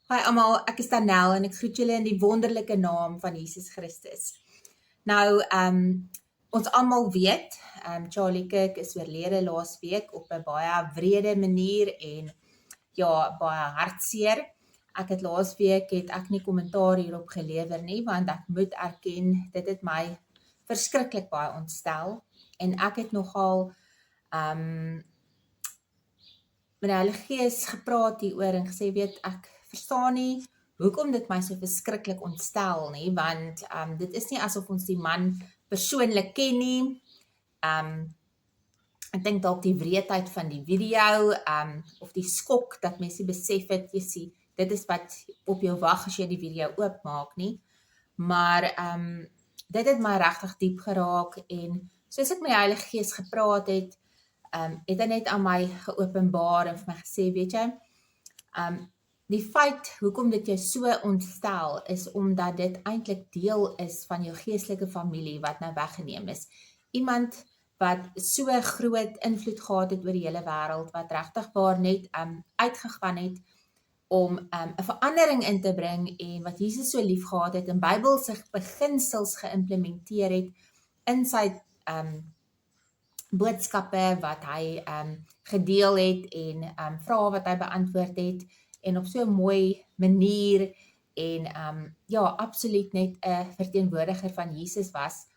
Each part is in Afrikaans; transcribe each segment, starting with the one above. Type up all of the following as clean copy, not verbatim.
Hi almal, ek is Danel en ek groet julle in die wonderlike naam van Jesus Christus. Nou, ons almal weet, Charlie Kirk is oorlede laas week op 'n baie wrede manier en ja, baie hartseer. Ek het laas week nie kommentaar hierop gelewer nie, want ek moet erken, dit het my verskriklik baie ontstel en ek het nogal met die Heilige Gees gepraat hieroor en gesê, weet, ek verstaan nie hoekom dit my so verskriklik ontstel nie, want dit is nie asof ons die man persoonlik ken nie. Ek dink dalk die wreedheid van die video, of die skok dat mense besef het, jy sien, dit is wat op jou wag as jy die video oopmaak nie. Maar dit het my regtig diep geraak en soos ek met die Heilige Gees gepraat het, het hy net aan my geopenbaar en vir my gesê, weet jy, die feit hoekom dit jou so ontstel is omdat dit eintlik deel is van jou geestelike familie wat nou weggeneem is. Iemand wat so groot invloed gehad het oor die hele wêreld, wat regtig waar net uitgegaan het om 'n verandering in te bring en wat Jesus so lief gehad het en Bybelse beginsels geïmplementeer het in sy boodskappe wat hy gedeel het en vrae wat hy beantwoord het en op so 'n mooi manier en ja, absoluut net 'n verteenwoordiger van Jesus was.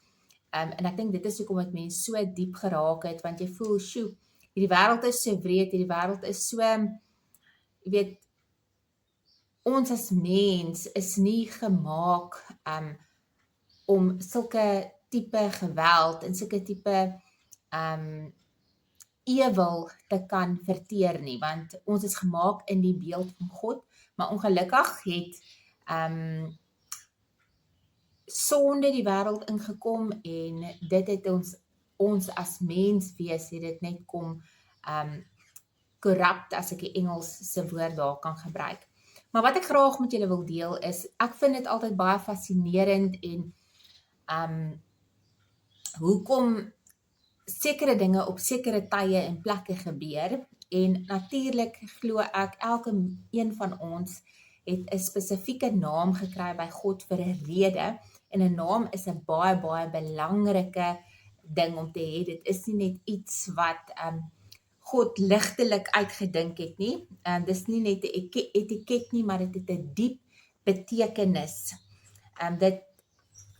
En ek dink dit is hoekom dit mense so diep geraak het, want jy voel, sjoe, hierdie wêreld is so wreed, hierdie wêreld is so, jy weet, ons as mens is nie gemaak om sulke tipe geweld en sulke tipe ewel te kan verteer nie, want ons is gemaak in die beeld van God, maar ongelukkig het sonde die wêreld ingekom en dit het ons as mens wees, het dit net kom corrupt, as ek die Engelse woord daar kan gebruik. Maar wat ek graag met julle wil deel is, ek vind dit altyd baie fascinerend en hoekom sekere dinge op sekere tye en plekke gebeur, en natuurlik glo ek, elke een van ons het 'n spesifieke naam gekry by God vir 'n rede, en 'n naam is 'n baie, baie belangrike ding om te hê. Dit is nie net iets wat God ligtelik uitgedink het nie, dis nie net 'n etiket nie, maar dit het 'n diep betekenis. Dit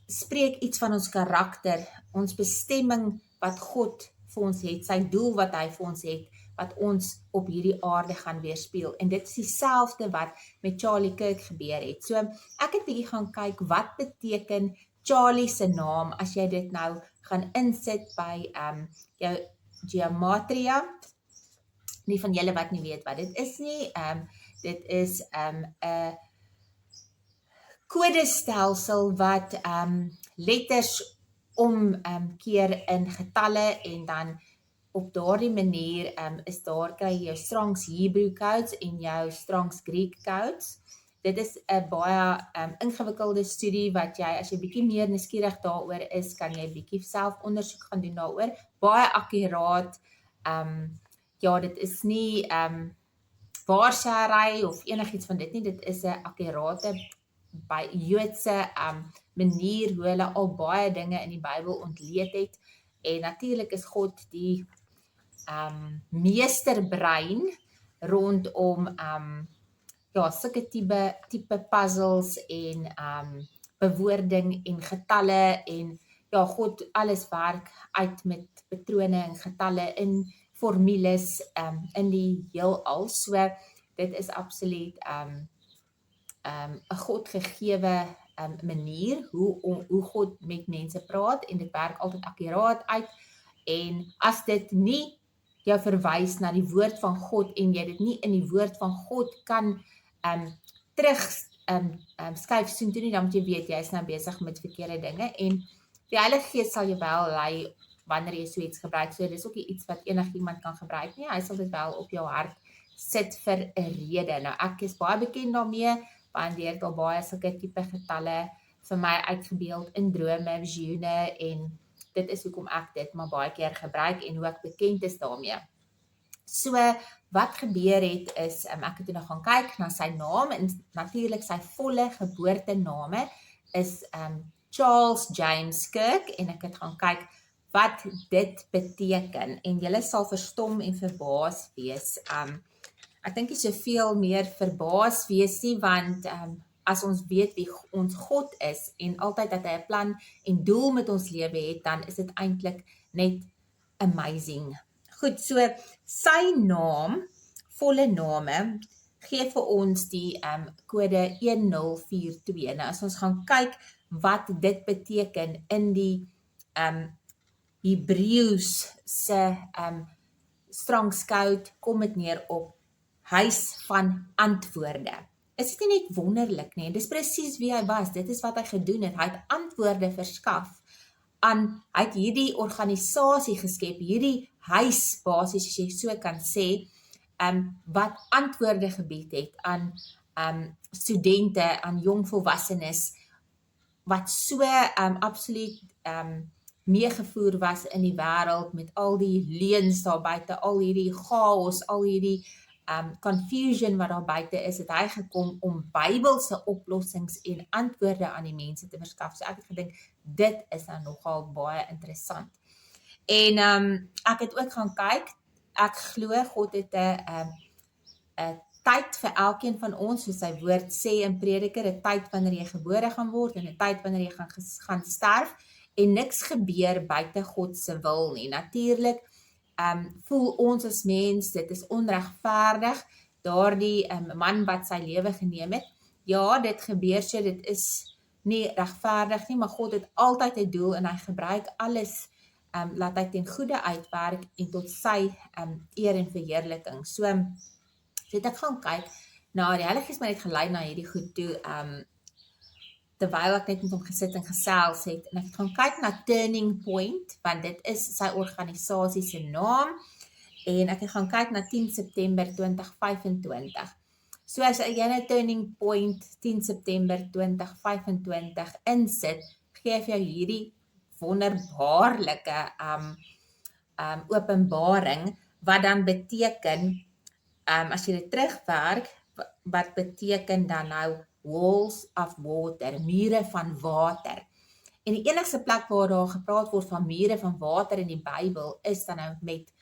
spreek iets van ons karakter, ons bestemming wat God vir ons het, sy doel wat hy vir ons het, wat ons op hierdie aarde gaan weerspieël. En dit is dieselfde wat met Charlie Kirk gebeur het. So, ek het bietjie gaan kyk, wat beteken Charlie se naam, as jy dit nou gaan insit by jou gematria. Nie van julle wat nie weet wat dit is nie, dit is 'n kodestelsel wat letters omkeer in getalle en dan op daardie manier is daar, kry jy jou Strong's Hebrew codes en jou Strong's Greek codes. Dit is 'n baie ingewikkelde studie wat jy, as jy bietjie meer nuuskierig daaroor is, kan jy bietjie self ondersoek gaan doen daaroor. Baie akkuraat, ja, dit is nie waarsêry of enigiets van dit nie, dit is 'n akkurate by Joodse manier hoe hulle al baie dinge in die Bybel ontleed het, en natuurlik is God die meesterbrein rondom ja, sulke tipe puzzles en bewoording en getalle, en ja, God alles werk uit met patrone en getalle in formules in die heelal. So dit is absoluut 'n Godgegewe manier hoe God met mense praat, en dit werk altyd akkuraat uit. En as dit nie jou verwys na die woord van God en jy dit nie in die woord van God kan terug skuif soontoe nie, dan moet jy weet, jy is nou besig met verkeerde dinge, en die Heilige Gees sal jou wel lei wanneer jy so iets gebruik. So dis ook iets wat enigiemand kan gebruik nie, hy sal dit wel op jou hart sit vir 'n rede. Nou ek is baie bekend daarmee, want jy het al baie sulke tipe getalle vir my uitgebeeld in drome, visioene, en dit is hoekom ek dit maar baie keer gebruik en hoe ek bekend is daarmee. So, wat gebeur het is, ek het toe nog gaan kyk na sy naam, en natuurlik sy volle geboortename is Charles James Kirk, en ek het gaan kyk wat dit beteken, en julle sal verstom en verbaas wees. Ek dink nie soveel meer verbaas wees nie, want as ons weet wie ons God is, en altyd dat hy 'n plan en doel met ons lewe het, dan is dit eintlik net amazing. Goed, so sy naam, volle name, gee vir ons die kode 1042. Nou as ons gaan kyk wat dit beteken in die Hebreëus se Strong's Code, kom dit neer op huis van antwoorde. Is dit nie net wonderlik nie? Dis presies wie hy was, dit is wat hy gedoen het. Hy het antwoorde verskaf aan, hy het hierdie organisasie geskep, hierdie huis basies, as jy so kan sê, wat antwoorde gebied het aan studente, aan jong volwassenes, wat so absoluut meegevoer was in die wêreld met al die leuns daar buite, al hierdie chaos, al hierdie confusion wat daar buite is, het hy gekom om Bybelse oplossings en antwoorde aan die mense te verskaf. So ek het gedink, dit is nou nogal baie interessant. En ek het ook gaan kyk, ek glo God het 'n tyd vir elkeen van ons, soos sy woord sê in Prediker, 'n tyd wanneer jy gebore gaan word, en 'n tyd wanneer jy gaan sterf, en niks gebeur buite God se wil nie. Natuurlik voel ons as mens, dit is onregverdig, daardie man wat sy lewe geneem het. Ja, dit gebeur so, dit is nie regverdig nie, maar God het altyd 'n doel, en hy gebruik alles, laat hy ten goeie uitwerk, en tot sy eer en verheerliking. So het ek gaan kyk, die Heilige Gees my net gelei na hierdie goed toe, terwyl ek net met hom gesit en gesels het, en ek het gaan kyk na Turning Point, want dit is sy organisasie se naam, en ek het gaan kyk na 10 September 2025. So as jy nou Turning Point 10 September 2025 insit, gee vir jou hierdie wonderbaarlike openbaring, wat dan beteken, as jy dit terugwerk, wat beteken dan nou walls of water, mure van water. En die enigste plek waar daar gepraat word van mure van water in die Bybel, is dan nou met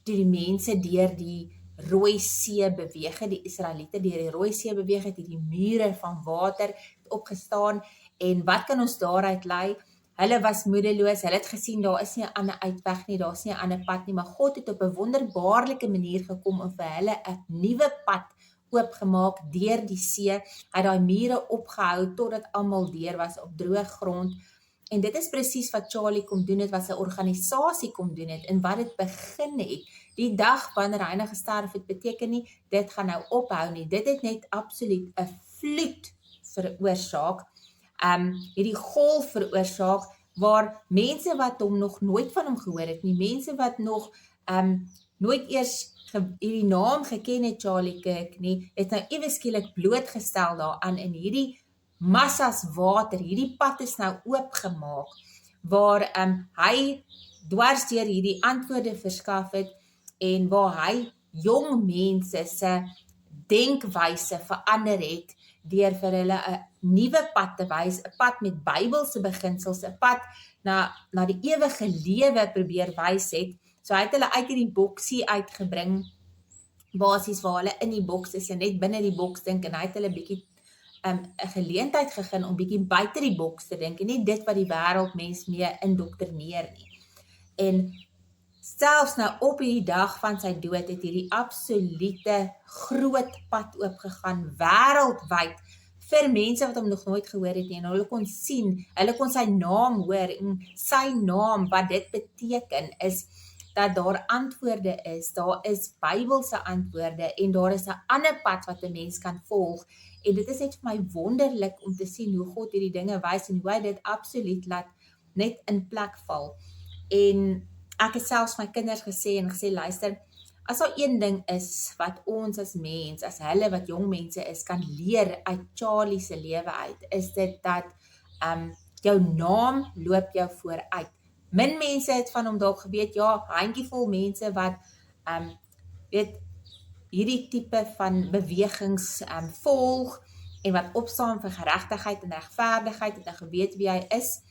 toe die mense deur die Rooi See beweeg het, die Israeliete deur die Rooi See beweeg het, die mure van water opgestaan, en wat kan ons daaruit lei? Hulle was moedeloos, hulle het gesien, daar is nie 'n ander uitweg nie, daar is nie 'n ander pad nie, maar God het op 'n wonderbaarlike manier gekom en vir hulle 'n nuwe pad oopgemaak deur die see. Hy het daai mure opgehou totdat almal deur was op droë grond. En dit is presies wat Charlie kom doen het, wat sy organisasie kom doen het, en wat dit begin het. Die dag wanneer hy nou gesterf het, beteken nie, dit gaan nou ophou nie. Dit het net absoluut 'n vloed veroorsaak, hierdie golf veroorsaak, waar mense wat hom nog nooit van hom gehoor het nie, mense wat nog nooit eers hierdie naam geken het, Charlie Kirk nie, het nou ewe skielik blootgestel daaraan, in hierdie massas water, hierdie pad is nou oopgemaak, waar hy dwars deur hierdie antwoorde verskaf het, en waar hy jong mense se denkwyse verander het, deur vir hulle 'n nuwe pad te wys, 'n pad met Bybelse beginsels, 'n pad na die ewige lewe probeer wys het. So hy het hulle uit hierdie boksie uitgebring, basies waar hulle in die boks is, en net binne die boks dink, en hy het hulle bietjie 'n geleentheid gegee om bietjie buite die boks te dink, en nie dit wat die wêreld mens mee indoktrineer nie. En selfs nou op hierdie dag van sy dood, het hierdie absolute groot pad oopgegaan, wêreldwyd, vir mense wat hom nog nooit gehoor het nie, en hulle kon sien, hulle kon sy naam hoor, en sy naam, wat dit beteken, is dat daar antwoorde is, daar is Bybelse antwoorde, en daar is 'n ander pad wat 'n mens kan volg, en dit is net vir my wonderlik om te sien hoe God hierdie dinge wys, en hoe hy dit absoluut laat net in plek val. En ek het selfs my kinders gesê, luister, as daar een ding is wat ons as mens, as hulle wat jong mense is, kan leer uit Charlie se lewe uit, is dit dat jou naam loop jou vooruit. min mense het van hom dalk geweet, ja, handjievol mense wat weet hierdie tipe van bewegings volg en wat opstaan vir geregtigheid en regverdigheid en dan geweet wie hy is.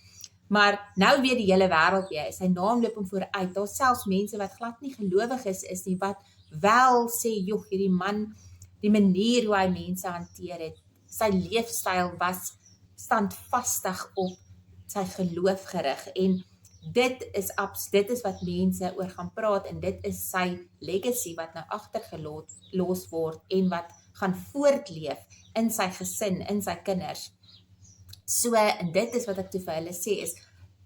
Maar nou weet die hele wêreld wie hy is. Sy naam loop hom vooruit. Daar's selfs mense wat glad nie gelowig is nie, wat wel sê, joh, hierdie man, die manier hoe hy mense hanteer het, sy leefstyl was standvastig op sy geloof gerig en dit is wat mense oor gaan praat en dit is sy legacy wat nou agtergelos word en wat gaan voortleef in sy gesin, in sy kinders. So, en dit is wat ek toe vir hulle sê is,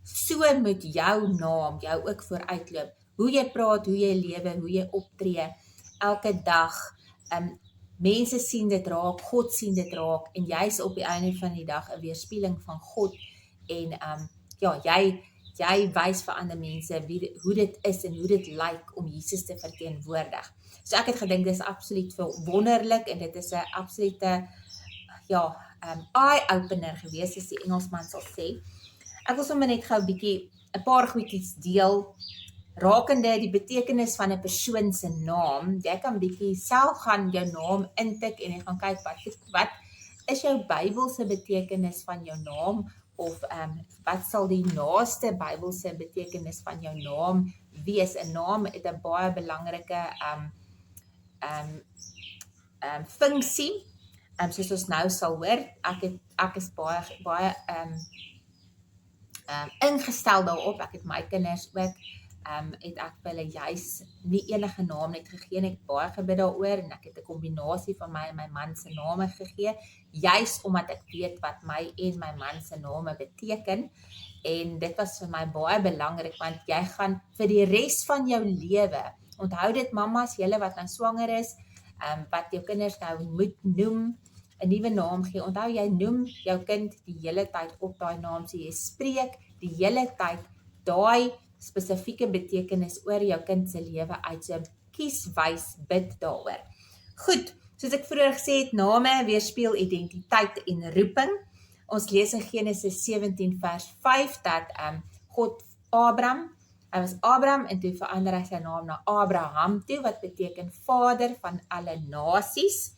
so moet jou naam jou ook vooruitloop. Hoe jy praat, hoe jy lewe, hoe jy optree, elke dag, mense sien dit raak, God sien dit raak en jy is op die einde van die dag 'n weerspieëling van God en ja, jy wys vir ander mense hoe dit is en hoe dit lyk om Jesus te verteenwoordig. So ek het gedink dis absoluut wonderlik en dit is 'n absolute eye-opener gewees, as die Engelsman sal sê. Ek wil sommer net gou 'n paar goedjies deel rakende die betekenis van 'n persoon se naam. Jy kan bietjie self gaan jou naam intik en jy gaan kyk wat is jou Bybelse betekenis van jou naam of wat sal die naaste Bybelse betekenis van jou naam wees. 'n Naam het 'n baie belangrike funksie. Soos ons nou sal hoor, ek is baie ingestel daarop. Ek het my kinders ook het ek vir hulle juis nie enige naam net gegee, ek het baie gebid daaroor en ek het 'n kombinasie van my en my man se name gegee, juis omdat ek weet wat my en my man se name beteken en dit was vir my baie belangrik want jy gaan vir die res van jou lewe, onthou dit mamas, julle wat nou swanger is, wat jou kinders nou moet noem, 'n nuwe naam gee. Onthou jy noem jou kind die hele tyd op daai naam, so jy spreek die hele tyd daai spesifieke betekenis oor jou kind se lewe uit, so kies wys, bid daaroor. Goed, soos ek vroeër gesê het, name weerspieël identiteit en roeping. Ons lees in Genesis 17 vers 5 dat God hy was Abraham en toe verander hy sy naam na Abraham toe, wat beteken vader van alle nasies.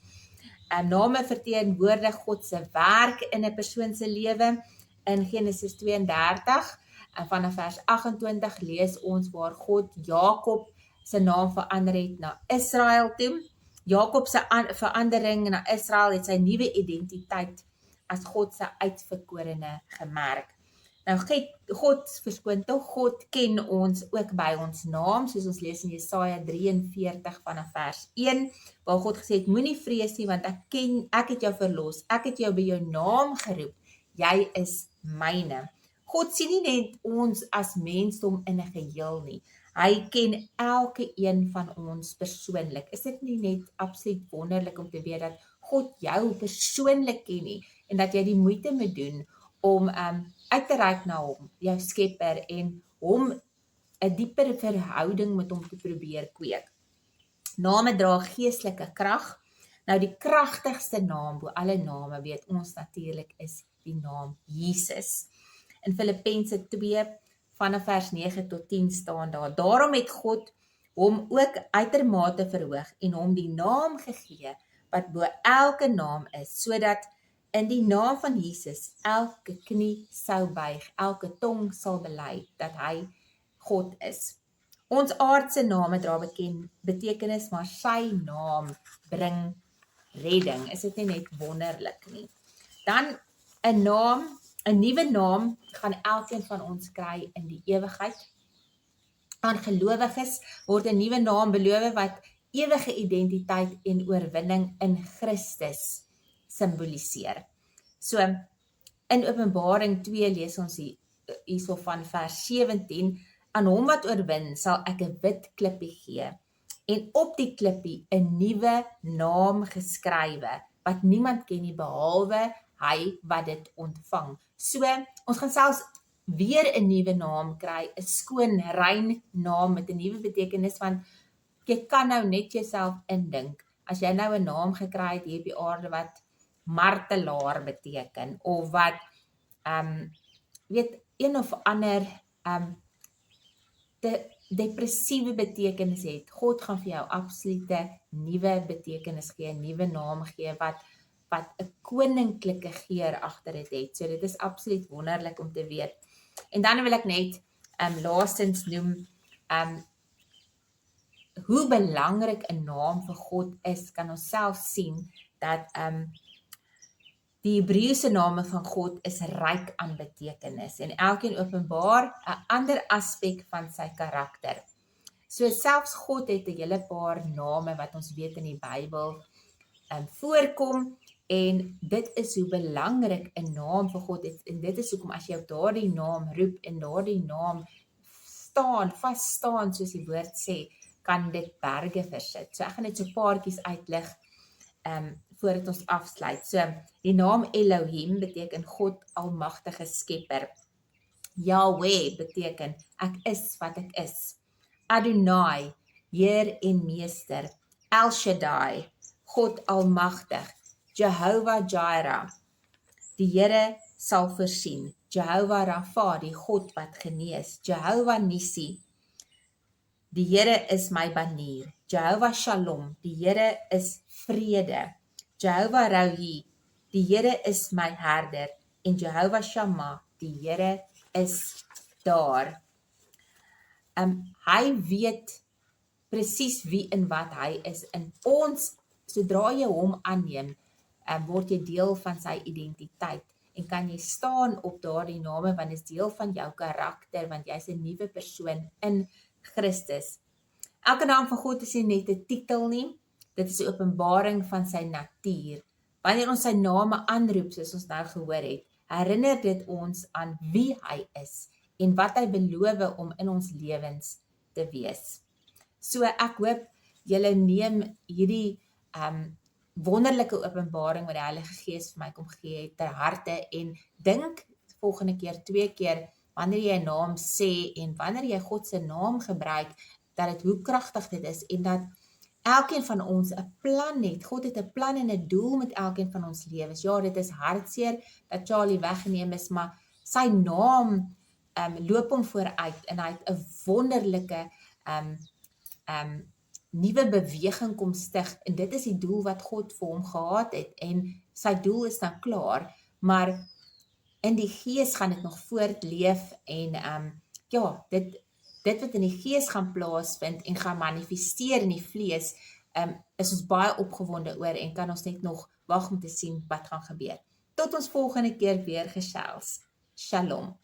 Name verteenwoordig God se werk in 'n persoon se lewe. In Genesis 32 en vanaf vers 28 lees ons waar God Jakob se naam verander het na Israel toe. Jakob se verandering na Israel het sy nuwe identiteit as God se uitverkorene gemerk. Nou God ken ons ook by ons naam, soos ons lees in Jesaja 43 vanaf vers 1, waar God gesê het, moenie vrees nie, want ek het jou verlos, ek het jou by jou naam geroep, jy is myne. God sien nie net ons as mensdom in 'n geheel nie, hy ken elke een van ons persoonlik. Is dit nie net absoluut wonderlik om te weet dat God jou persoonlik ken nie, en dat jy die moeite moet doen om uit te reik na hom, jou skepper, en hom 'n dieper verhouding met hom te probeer kweek. Name dra geestelike krag. Nou die kragtigste naam bo alle name, weet ons natuurlik, is die naam Jesus. In Filippense 2 vanaf vers 9 tot 10 staan daar, daarom het God hom ook uitermate verhoog en hom die naam gegee wat bo elke naam is, sodat in die naam van Jesus elke knie sou buig, elke tong sal bely dat hy God is. Ons aardse name dra betekenis, maar sy naam bring redding. Is dit nie net wonderlik nie? Dan 'n nuwe naam gaan elkeen van ons kry in die ewigheid. Aan gelowiges word 'n nuwe naam beloof wat ewige identiteit en oorwinning in Christus simboliseer. So, in Openbaring 2 lees ons hierso van vers 17, aan hom wat oorwin sal ek 'n wit klippie gee, en op die klippie 'n nuwe naam geskrywe, wat niemand ken nie behalwe hy wat dit ontvang. So, ons gaan selfs weer 'n nuwe naam kry, 'n skoon, rein naam met 'n nuwe betekenis, want jy kan nou net jouself indink, as jy nou 'n naam gekry het hier op die aarde wat martelaar beteken, of wat, weet, een of ander depressiewe betekenis het. God gaan vir jou absolute nuwe betekenis gee, 'n nuwe naam gee wat 'n koninklike geur agter dit het. So dit is absoluut wonderlik om te weet. En dan wil ek net laastens noem hoe belangrik 'n naam vir God is, kan ons self sien dat die Hebreëse name van God is ryk aan betekenis en elkeen openbaar 'n ander aspek van sy karakter. So selfs God het 'n hele paar name wat ons weet in die Bybel voorkom en dit is hoe belangrik 'n naam vir God is en dit is hoekom as jy op daardie naam roep en daardie naam vas staan soos die woord sê, kan dit berge versit. So ek gaan net so 'n paartjies uitlig voordat ons afsluit. So die naam Elohim beteken God almagtige skepper. Yahweh beteken ek is wat ek is. Adonai, Heer en Meester. El Shaddai, God almagtig. Jehovah Jireh, die Here sal voorsien. Jehovah Rapha, die God wat genees. Jehovah Nissi, die Here is my banier. Jehovah Shalom, die Here is vrede. Jehovah Rahi, die Here is my herder. En Jehovah Shammah, die Here is daar. Hy weet presies wie en wat hy is. En ons, sodra jy hom aanneem, word jy deel van sy identiteit. En kan jy staan op daardie name, want dit is deel van jou karakter, want jy is 'n nuwe persoon in Christus. Elke naam van God is nie net 'n titel nie, dit is 'n openbaring van sy natuur. Wanneer ons sy name aanroep, soos ons nou gehoor het, herinner dit ons aan wie hy is en wat hy beloof om in ons lewens te wees. So ek hoop julle neem hierdie wonderlike openbaring wat die Heilige Gees vir my kom gee het ter harte en dink volgende keer 2 keer wanneer jy 'n naam sê en wanneer jy God se naam gebruik, dat dit hoe kragtig dit is en dat elkeen van ons 'n plan het. God het 'n plan en 'n doel met elkeen van ons lewens. Ja, dit is hartseer dat Charlie weggeneem is, maar sy naam loop hom vooruit en hy het 'n wonderlike nuwe beweging kom stig en dit is die doel wat God vir hom gehad het en sy doel is nou klaar, maar in die gees gaan dit nog voortleef en ja, dit wat in die gees gaan plaasvind en gaan manifesteer in die vlees, is ons baie opgewonde oor en kan ons net nog wag om te sien wat gaan gebeur. Tot ons volgende keer weer gesels. Shalom.